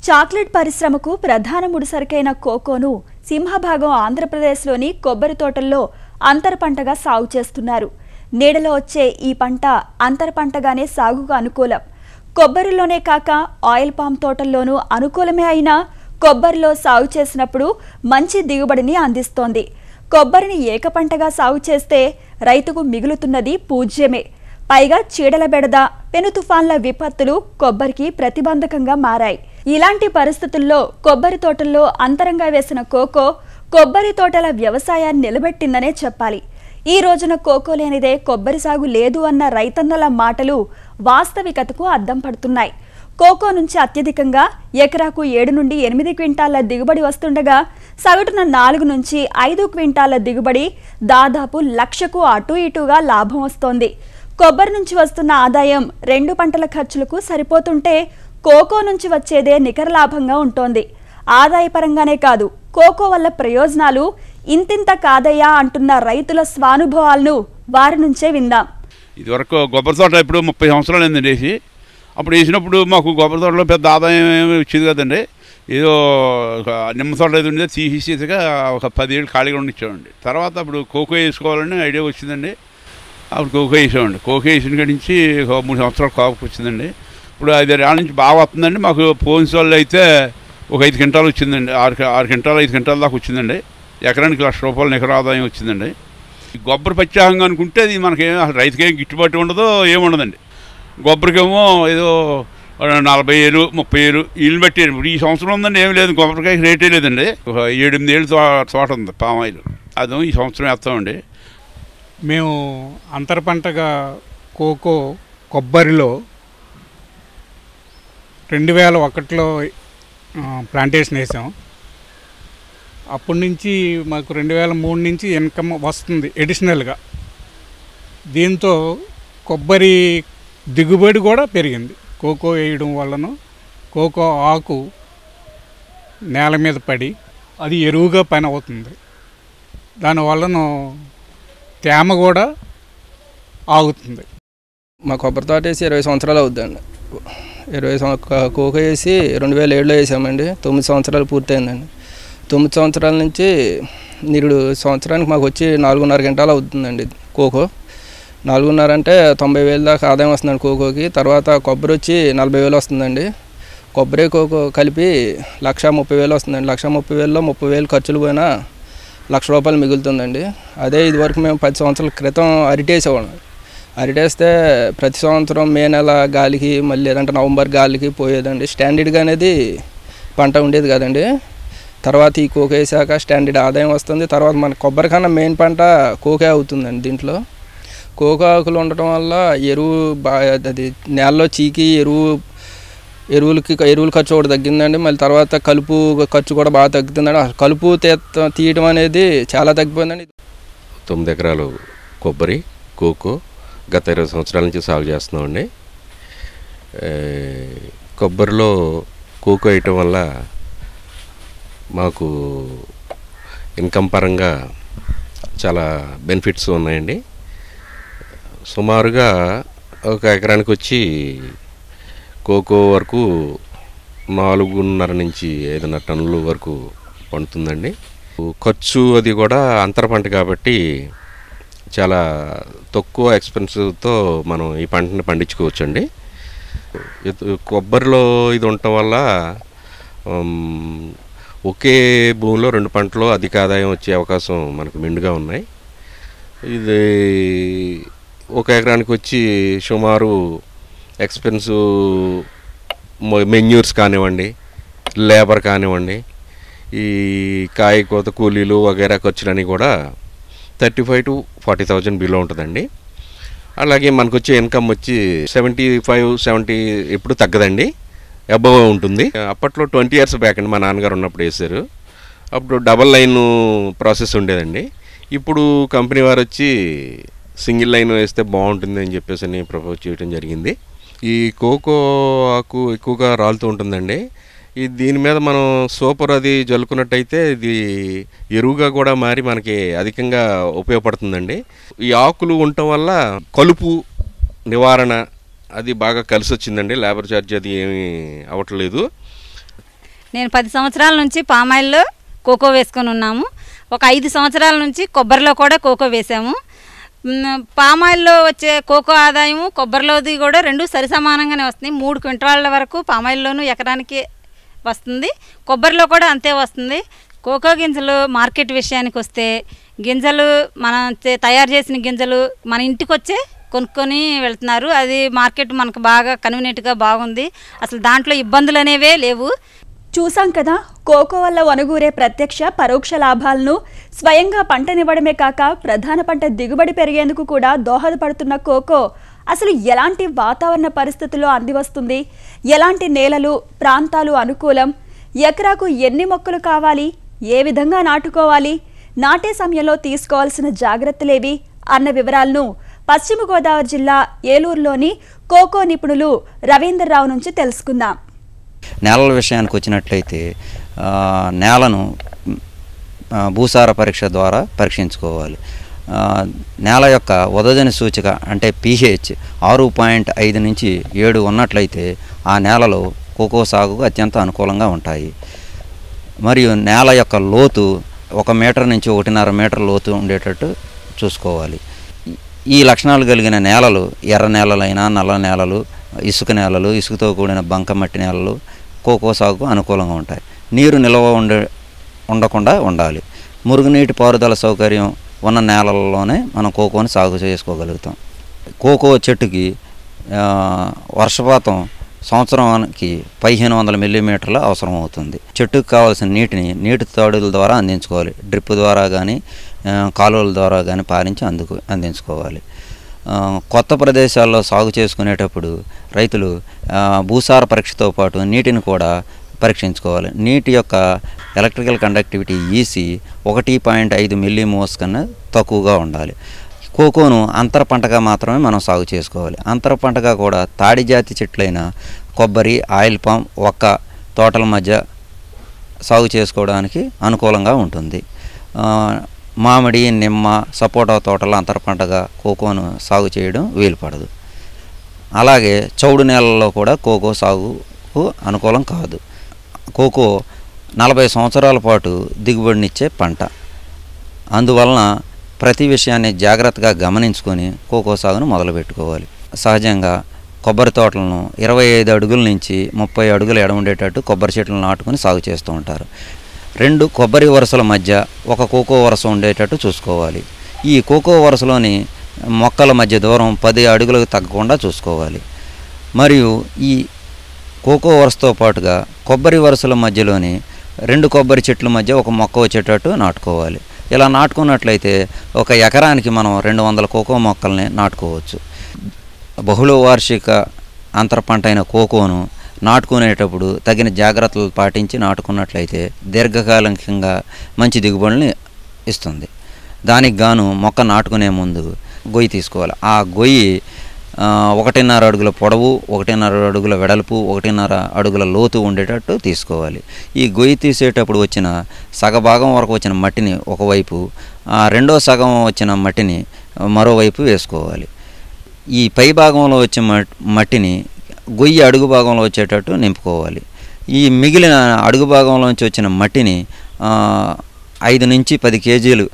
Chocolate పరిశ్రమకు ప్రధాన ముడిసరుకైన కోకోను సింహభాగం ఆంధ్రప్రదేశ్లోని కొబ్బరి తోటల్లో అంతర పంటగా సాగు చేస్తున్నారు. నీడలో వచ్చే ఈ పంట అంతర పంటగానే సాగుకు అనుకూలం. కొబ్బరిలోనే కాక ఆయిల్ పామ్ తోటల్లోనూ అనుకూలమే అయినా కొబ్బరిలో సాగు చేసినప్పుడు మంచి దిగుబడిని అందిస్తోంది. కొబ్బరిని ఏకపంటగా సాగు చేస్తే రైతుకు మిగులుతున్నది పూజ్యమే. పైగా చీడల బెడద, పెను తుఫాన్ల విపత్తులు కొబ్బరికి ప్రతిబంధకంగా మారాయి. ఇలాంటి పరిస్థితుల్లో కొబ్బరి తోటల్లో అంతరంగా వేసిన కోకో కొబ్బరి తోటల వ్యవసాయాన్ని నిలబెట్టిందనే చెప్పాలి. ఈ రోజున కోకో లేనిదే కొబ్బరి సాగు లేదు అన్న రైతన్నల మాటలు వాస్తవికతకు అద్దం పడుతున్నాయి. కోకో నుంచి అత్యధికంగా ఎకరాకు 7 నుండి 8 క్వింటాల దిగుబడి వస్తుండగా సగటున 4 నుంచి 5 క్వింటాల దిగుబడి, దాదాపు 1,00,000కు అటు ఇటుగా లాభం వస్తోంది. కొబ్బరి నుంచి వస్తున్న ఆదాయం 2 పంటల ఖర్చులకు సరిపోతుంటే కోకో నుంచి వచ్చేదే నికర లాభంగా ఉంటోంది. ఆదాయపరంగానే కాదు, కోకో వల్ల ప్రయోజనాలు ఇంతింత కాదయ్యా అంటున్న రైతుల స్వానుభవాలను వారి నుంచే విందాం. ఇదివరకు కొబ్బరి తోట ఇప్పుడు 30 సంవత్సరాలు అయిందండి వేసి. అప్పుడు వేసినప్పుడు మాకు కొబ్బరి తోటలో పెద్ద ఆదాయం ఏమి వచ్చేది కదండి. ఏదో నిమ్మ తోట ఏది ఉండేది తీసేసిగా ఒక 10 ఏళ్ళు ఖాళీగా ఉండిచ్చామండి. తర్వాత అప్పుడు కోకో వేసుకోవాలని ఐడియా వచ్చిందండి. అప్పుడు కోకో వేసామండి. కోకో వేసిన కాడి నుంచి 3 సంవత్సరాలు కోకో వచ్చిందండి. ఇప్పుడు 5 ఏళ్ళ నుంచి బాగా వస్తుందండి. మాకు పోయిన వాళ్ళు అయితే ఒక 5 క్వింటాలు వచ్చిందండి. 6 క్వింటాలు 5 క్వింటాల దాకా వచ్చిందండి. ఎకరానికి ₹1,00,000 నికర ఆదాయం వచ్చిందండి. కొబ్బరి ప్రత్యేకంగా అనుకుంటే అది మనకేం రైతుకేం గిట్టుబాటు ఉండదో ఏముండదండి. కొబ్బరికేమో ఏదో 40,000 30,000 ఇల్లు బట్టి. ఇప్పుడు ఈ సంవత్సరం ఉందండి ఏమి లేదు, కొబ్బరికాయ రేటే లేదండి. ఒక 7-8 ఏళ్ళు తోట ఉంది పామాయిల్, అదో ఈ సంవత్సరం వేస్తామండి. మేము అంతర పంటగా కోకో కొబ్బరిలో 2001లో ప్లాంటేషన్ వేసాం. అప్పటి నుంచి మాకు 2003 నుంచి ఇన్కమ్ వస్తుంది ఎడిషనల్గా. దీంతో కొబ్బరి దిగుబడి కూడా పెరిగింది. కోకో వేయడం వలన కోకో ఆకు నేల మీద పడి అది ఎరువుగా పని అవుతుంది. దానివలన తేమ కూడా ఆగుతుంది. మా కొబ్బరి తోట వేసి 20 సంవత్సరాలు అవుతుందండి. 20 కోకో వేసి 2007లో వేసామండి. 9 సంవత్సరాలు పూర్తయిందండి. 9 సంవత్సరాల నుంచి నిరుడు సంవత్సరానికి మాకు వచ్చి 4.5 క్వింటాలు అవుతుందండి కోకో. 4.5 అంటే 90,000 దాకా ఆదాయం వస్తుందండి కోకోకి. తర్వాత కొబ్బరి వచ్చి 40,000 వస్తుందండి. కొబ్బరి కోకో కలిపి 1,30,000 వస్తుందండి. 1,30,000లో 30,000 ఖర్చులు పోయినా ₹1,00,000 మిగులుతుందండి. అదే ఇదివరకు మేము 10 సంవత్సరాల క్రితం అరిటేసేవాళ్ళం. అరిటేస్తే ప్రతి సంవత్సరం మే నెల గాలికి మళ్ళీ లేదంటే నవంబర్ గాలికి పోయేదండి. స్టాండర్డ్గా అనేది పంట ఉండేది కదండి. తర్వాత ఈ కోకో వేసాక స్టాండర్డ్ ఆదాయం వస్తుంది. తర్వాత మన కొబ్బరి కన్నా మెయిన్ పంట కోకే అవుతుందండి. దీంట్లో కోకో ఆకులు ఉండటం వల్ల ఎరువు అది నేలలో చీకి ఎరువుల ఖర్చు కూడా తగ్గిందండి. మళ్ళీ తర్వాత కలుపు ఖర్చు కూడా బాగా తగ్గుతుందండి. కలుపు తీయటం అనేది చాలా తగ్గిపోయిందండి. 9 ఎకరాలు కొబ్బరి కోకో గత 20 సంవత్సరాల నుంచి సాగు చేస్తున్నామండి. కొబ్బరిలో కోకో వేయటం వల్ల మాకు ఇన్కమ్ పరంగా చాలా బెనిఫిట్స్ ఉన్నాయండి. సుమారుగా ఒక ఎకరానికి వచ్చి కోకో వరకు 4.5 నుంచి 5.5 టన్నుల వరకు పండుతుందండి. ఖర్చు అది కూడా అంతర పంట కాబట్టి చాలా తక్కువ ఎక్స్పెన్సివ్తో మనం ఈ పంటని పండించుకోవచ్చండి. కొబ్బరిలో ఇది ఉండటం వల్ల ఒకే భూమిలో 2 పంటలు అధిక ఆదాయం వచ్చే అవకాశం మనకు మెండుగా ఉన్నాయి. ఇది ఒక ఎకరానికి వచ్చి సుమారు ఎక్స్పెన్సివ్ మెన్యూర్స్ కానివ్వండి, లేబర్ కానివ్వండి, ఈ కాయ కోత కూలీలు వగైరా ఖర్చులన్నీ కూడా 35,000 to 40,000 బిలో ఉంటుందండి. అలాగే మనకు వచ్చే ఇన్కమ్ వచ్చి 75-70 ఎప్పుడు తగ్గదండి, అబవ్ ఉంటుంది. అప్పట్లో 20 years బ్యాక్ అండి మా నాన్నగారు ఉన్నప్పుడు వేశారు. అప్పుడు డబల్ లైన్ ప్రాసెస్ ఉండేదండి. ఇప్పుడు కంపెనీ వారు వచ్చి సింగిల్ లైన్ వేస్తే బాగుంటుంది అని చెప్పేసి అని ప్రపోజ్ చేయడం జరిగింది. ఈ కోకో ఆకు ఎక్కువగా రాలుతూ ఉంటుందండి. దీని మీద మనం సూపర్ అది జల్లుకున్నట్టయితే ఇది ఎరువుగా కూడా మారి మనకి అధికంగా ఉపయోగపడుతుందండి. ఈ ఆకులు ఉండటం వల్ల కలుపు నివారణ అది బాగా కలిసి వచ్చిందండి. లేబర్ ఛార్జ్ అది ఏమీ అవ్వట్లేదు. నేను 10 సంవత్సరాల నుంచి పామాయిల్లో కోకో వేసుకొని ఉన్నాము. ఒక 5 సంవత్సరాల నుంచి కొబ్బరిలో కూడా కోకో వేసాము. పామాయిల్లో వచ్చే కోకో ఆదాయము కొబ్బరిలోది కూడా రెండు సరిసమానంగానే వస్తుంది. 3 క్వింటాళ్ళ వరకు పామాయిల్లోనూ ఎకరానికి వస్తుంది, కొబ్బరిలో కూడా అంతే వస్తుంది. కోకో గింజలు మార్కెట్ విషయానికి వస్తే గింజలు మనం తయారు చేసిన గింజలు మన ఇంటికి వచ్చే కొనుక్కొని వెళ్తున్నారు. అది మార్కెట్ మనకు బాగా కన్వీనియంట్గా బాగుంది. అసలు దాంట్లో ఇబ్బందులు అనేవే లేవు. చూసాం కదా, కోకో వల్ల వనగూరే ప్రత్యక్ష పరోక్ష లాభాలను స్వయంగా పంటనివ్వడమే కాక ప్రధాన పంట దిగుబడి పెరిగేందుకు కూడా దోహదపడుతున్న కోకో అసలు ఎలాంటి వాతావరణ పరిస్థితుల్లో అందివస్తుంది, ఎలాంటి నేలలు ప్రాంతాలు అనుకూలం, ఎకరాకు ఎన్ని మొక్కలు కావాలి, ఏ విధంగా నాటుకోవాలి, నాటే సమయంలో తీసుకోవాల్సిన జాగ్రత్తలేవి అన్న వివరాలను పశ్చిమ గోదావరి జిల్లా ఏలూరులోని కోకో నిపుణులు రవీంద్రరావు నుంచి తెలుసుకుందాం. నేలల విషయానికి వచ్చినట్లయితే నేలను భూసార పరీక్ష ద్వారా పరీక్షించుకోవాలి. నేల యొక్క ఉదజని సూచిక అంటే pH 6.5 నుంచి 7 ఉన్నట్లయితే ఆ నేలలో కోకో సాగుకు అత్యంత అనుకూలంగా ఉంటాయి. మరియు నేల యొక్క లోతు 1 మీటర్ నుంచి 1.5 మీటర్ లోతు ఉండేటట్టు చూసుకోవాలి. ఈ లక్షణాలు కలిగిన నేలలు ఎర్ర నేలలైనా నల్ల నేలలు, ఇసుక నేలలు, ఇసుకతో కూడిన బంకమట్టి నేలలు కోకో సాగుకు అనుకూలంగా ఉంటాయి. నీరు నిల్వ ఉండకుండా ఉండాలి. మురుగునీటి పారుదల సౌకర్యం ఉన్న నేలల్లోనే మనం కోకోని సాగు చేసుకోగలుగుతాం. కోకో చెట్టుకి వర్షపాతం సంవత్సరానికి 1500 మిల్లీమీటర్ల అవసరం అవుతుంది. చెట్టుకు కావాల్సిన నీటిని నీటి తడుల ద్వారా అందించుకోవాలి. డ్రిప్ ద్వారా కానీ కాలువల ద్వారా కానీ పారించి అందించుకోవాలి. కొత్త ప్రదేశాల్లో సాగు చేసుకునేటప్పుడు రైతులు భూసార పరీక్షతో పాటు నీటిని కూడా పరీక్షించుకోవాలి. నీటి యొక్క ఎలక్ట్రికల్ కండక్టివిటీ EC 1.5 మిల్లీమోస్ కన్నా తక్కువగా ఉండాలి. కోకోను అంతర పంటగా మాత్రమే మనం సాగు చేసుకోవాలి. అంతర పంటగా కూడా తాడి జాతి చెట్లైన కొబ్బరి, ఆయిల్ పామ్, ఒక్క తోటల మధ్య సాగు చేసుకోవడానికి అనుకూలంగా ఉంటుంది. మామిడి, నిమ్మ, సపోటా తోటల అంతర పంటగా కోకోను సాగు చేయడం వీలుపడదు. అలాగే చౌడు నేలల్లో కూడా కోకో సాగుకు అనుకూలం కాదు. కోకో 40 సంవత్సరాల పాటు దిగుబడినిచ్చే పంట. అందువలన ప్రతి విషయాన్ని జాగ్రత్తగా గమనించుకొని కోకో సాగును మొదలుపెట్టుకోవాలి. సహజంగా కొబ్బరి తోటలను 25 అడుగుల నుంచి 30 అడుగుల ఎడ ఉండేటట్టు కొబ్బరి చెట్లను నాటుకొని సాగు చేస్తూ ఉంటారు. 2 కొబ్బరి వరుసల మధ్య ఒక కోకో వరుస ఉండేటట్టు చూసుకోవాలి. ఈ కోకో వరుసలోని మొక్కల మధ్య దూరం 10 అడుగులకు తగ్గకుండా చూసుకోవాలి. మరియు ఈ కోకో వరుసతో పాటుగా కొబ్బరి వరుసల మధ్యలోని 2 కొబ్బరి చెట్ల మధ్య ఒక మొక్క వచ్చేటట్టు నాటుకోవాలి. ఇలా నాటుకున్నట్లయితే ఒక ఎకరానికి మనం 200 కోకో మొక్కల్ని నాటుకోవచ్చు. బహుళ వార్షిక అంతర పంట అయిన కోకోను నాటుకునేటప్పుడు తగిన జాగ్రత్తలు పాటించి నాటుకున్నట్లయితే దీర్ఘకాలికంగా మంచి దిగుబడిని ఇస్తుంది. దానికి గాను మొక్క నాటుకునే ముందు గొయ్యి తీసుకోవాలి. ఆ గొయ్యి 1.5 అడుగుల పొడవు, 1.5 అడుగుల వెడల్పు, 1.5 అడుగుల లోతు ఉండేటట్టు తీసుకోవాలి. ఈ గొయ్యి తీసేటప్పుడు వచ్చిన సగభాగం వరకు వచ్చిన మట్టిని ఒకవైపు, రెండో సగం వచ్చిన మట్టిని మరోవైపు వేసుకోవాలి. ఈ పై భాగంలో వచ్చే మట్టిని గొయ్యి అడుగు భాగంలో వచ్చేటట్టు నింపుకోవాలి. ఈ మిగిలిన అడుగు భాగంలోంచి వచ్చిన మట్టిని 5 నుంచి 10 కేజీలు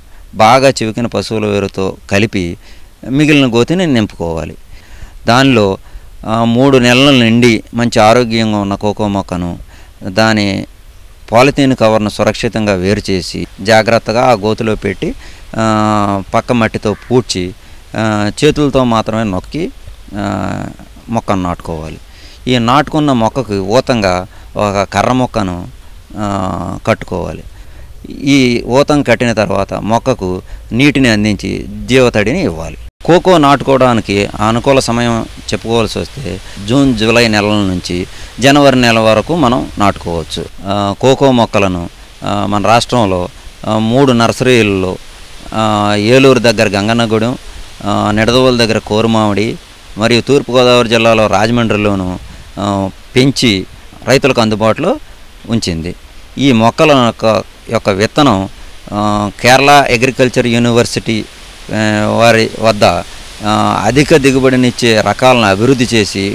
బాగా చివికిన పశువుల ఎరువుతో కలిపి మిగిలిన గోతిని నింపుకోవాలి. దానిలో 3 నెలల నుండి మంచి ఆరోగ్యంగా ఉన్న కోకో మొక్కను దాని పాలిథీన్ కవర్ను సురక్షితంగా వేరు చేసి జాగ్రత్తగా ఆ గోతిలో పెట్టి పక్క మట్టితో పూడ్చి చేతులతో మాత్రమే నొక్కి మొక్కను నాటుకోవాలి. ఈ నాటుకున్న మొక్కకు ఊతంగా ఒక కర్ర మొక్కను కట్టుకోవాలి. ఈ ఊతం కట్టిన తర్వాత మొక్కకు నీటిని అందించి జీవతడిని ఇవ్వాలి. కోకో నాటుకోవడానికి అనుకూల సమయం చెప్పుకోవాల్సి వస్తే జూన్, జూలై నెలల నుంచి జనవరి నెల వరకు మనం నాటుకోవచ్చు. కోకో మొక్కలను మన రాష్ట్రంలో 3 నర్సరీలలో ఏలూరు దగ్గర గంగన్నగూడెం, నిడదవోలు దగ్గర కోరుమామిడి మరియు తూర్పుగోదావరి జిల్లాలో రాజమండ్రిలోను పెంచి రైతులకు అందుబాటులో ఉంచింది. ఈ మొక్కల యొక్క విత్తనం కేరళ అగ్రికల్చర్ యూనివర్సిటీ వారి వద్ద అధిక దిగుబడినిచ్చే రకాలను అభివృద్ధి చేసి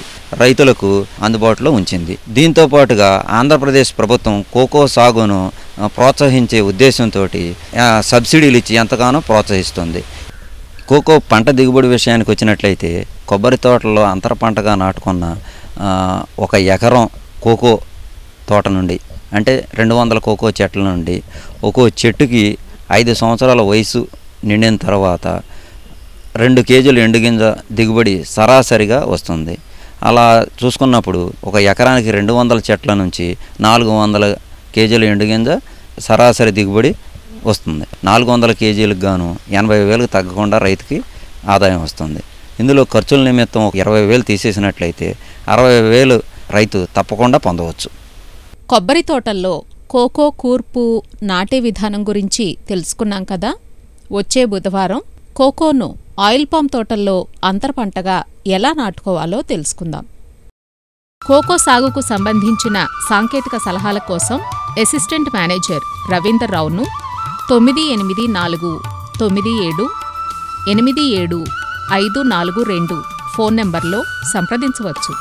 రైతులకు అందుబాటులో ఉంచింది. దీంతో పాటుగా ఆంధ్రప్రదేశ్ ప్రభుత్వం కోకో సాగును ప్రోత్సహించే ఉద్దేశంతో సబ్సిడీలు ఇచ్చి ఎంతగానో ప్రోత్సహిస్తుంది. కోకో పంట దిగుబడి విషయానికి వచ్చినట్లయితే కొబ్బరి తోటల్లో అంతర పంటగా నాటుకున్న 1 ఎకరం కోకో తోట నుండి అంటే 200 కోకో చెట్ల నుండి ఒక్కో చెట్టుకి 5 సంవత్సరాల వయసు నిండిన తర్వాత 2 కేజీలు ఎండుగింజ దిగుబడి సరాసరిగా వస్తుంది. అలా చూసుకున్నప్పుడు 1 ఎకరానికి 200 చెట్ల నుంచి 400 కేజీల ఎండుగింజ సరాసరి దిగుబడి వస్తుంది. 400 కేజీలకు గాను 80,000కు తగ్గకుండా రైతుకి ఆదాయం వస్తుంది. ఇందులో ఖర్చుల నిమిత్తం 20,000 తీసేసినట్లయితే 60,000 రైతు తప్పకుండా పొందవచ్చు. కొబ్బరి తోటల్లో కోకో కూర్పు నాటే విధానం గురించి తెలుసుకున్నాం కదా. వచ్చే బుధవారం కోకోను ఆయిల్ పామ్ తోటల్లో అంతర పంటగా ఎలా నాటుకోవాలో తెలుసుకుందాం. కోకో సాగుకు సంబంధించిన సాంకేతిక సలహాల కోసం అసిస్టెంట్ మేనేజర్ రవీందర్ రావును 9849787542 ఫోన్ నెంబర్లో సంప్రదించవచ్చు.